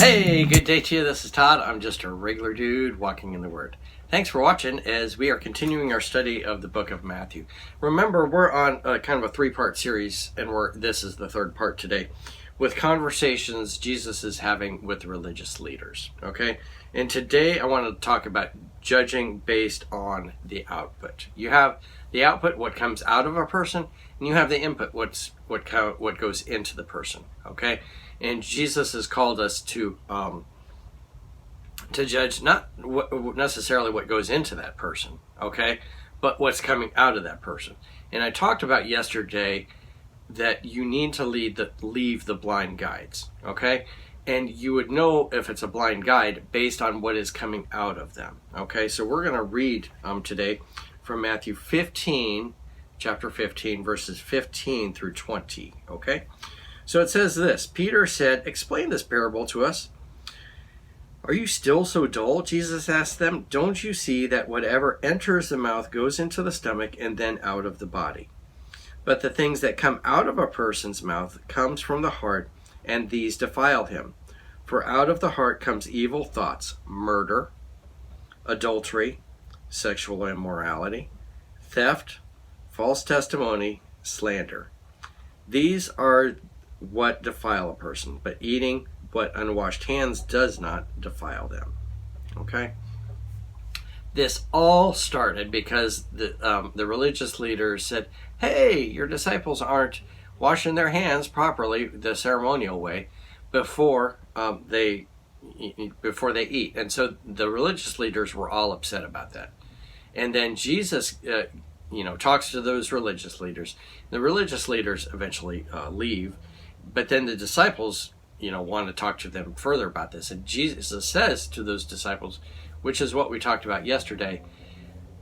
Hey, good day to you. This is Todd. I'm just a regular dude walking in the Word. Thanks for watching as we are continuing our study of the book of Matthew. Remember, we're on kind of a three-part series, and this is the third part today, with conversations Jesus is having with the religious leaders. Okay? And today I want to talk about judging based on the output. You have the output, what comes out of a person, and you have the input, what goes into the person. Okay? And Jesus has called us to judge not necessarily what goes into that person, okay, but what's coming out of that person. And I talked about yesterday that you need to leave the blind guides, okay? And you would know if it's a blind guide based on what is coming out of them, okay? So we're going to read today from Matthew 15, chapter 15, verses 15 through 20, okay? So it says this: Peter said, "Explain this parable to us." "Are you still so dull?" Jesus asked them. "Don't you see that whatever enters the mouth goes into the stomach and then out of the body? But the things that come out of a person's mouth comes from the heart, and these defile him. For out of the heart comes evil thoughts, murder, adultery, sexual immorality, theft, false testimony, slander. These are what defile a person, but eating what unwashed hands does not defile them." Okay? This all started because the religious leaders said, "Hey, your disciples aren't washing their hands properly, the ceremonial way, before they eat." And so the religious leaders were all upset about that. And then Jesus, talks to those religious leaders. The religious leaders eventually leave, but then the disciples want to talk to them further about this. And Jesus says to those disciples, which is what we talked about yesterday,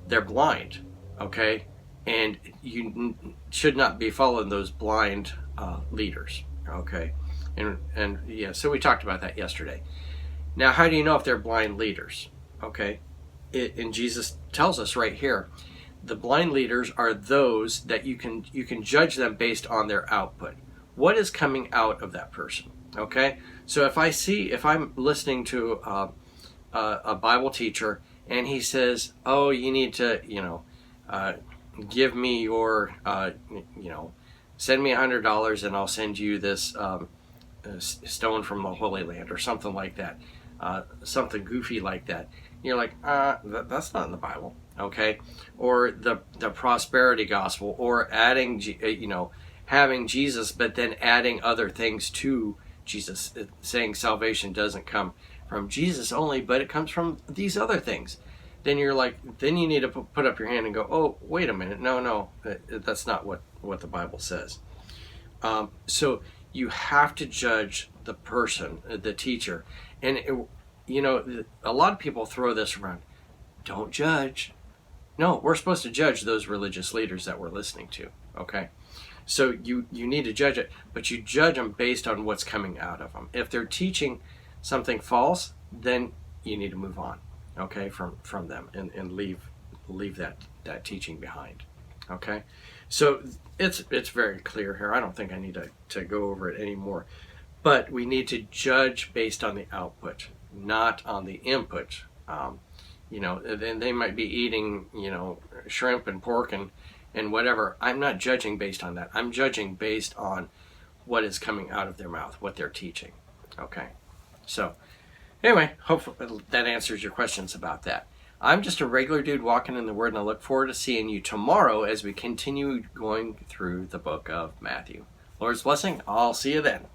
they're blind, okay? And you should not be following those blind leaders, okay? And so we talked about that yesterday. Now, how do you know if they're blind leaders, okay? And Jesus tells us right here, the blind leaders are those that you can judge them based on their output. What is coming out of that person? Okay, so if I'm listening to a Bible teacher and he says, "Oh, you need to, give me your, send me $100 and I'll send you this stone from the Holy Land," or something like that, something goofy like that. You're like, that's not in the Bible, okay? Or the prosperity gospel, or adding, having Jesus, but then adding other things to Jesus, saying salvation doesn't come from Jesus only, but it comes from these other things. Then you're like, then you need to put up your hand and go, "Oh, wait a minute, no, that's not what the Bible says." So you have to judge the person, the teacher. And a lot of people throw this around: don't judge. No, we're supposed to judge those religious leaders that we're listening to, okay? So you need to judge it, but you judge them based on what's coming out of them. If they're teaching something false, then you need to move on, okay, from them and leave that teaching behind, okay? So it's very clear here. I don't think I need to go over it anymore, but we need to judge based on the output, not on the input. Then they might be eating, shrimp and pork and whatever. I'm not judging based on that. I'm judging based on what is coming out of their mouth, what they're teaching. Okay. So anyway, hopefully that answers your questions about that. I'm just a regular dude walking in the Word, and I look forward to seeing you tomorrow as we continue going through the book of Matthew. Lord's blessing. I'll see you then.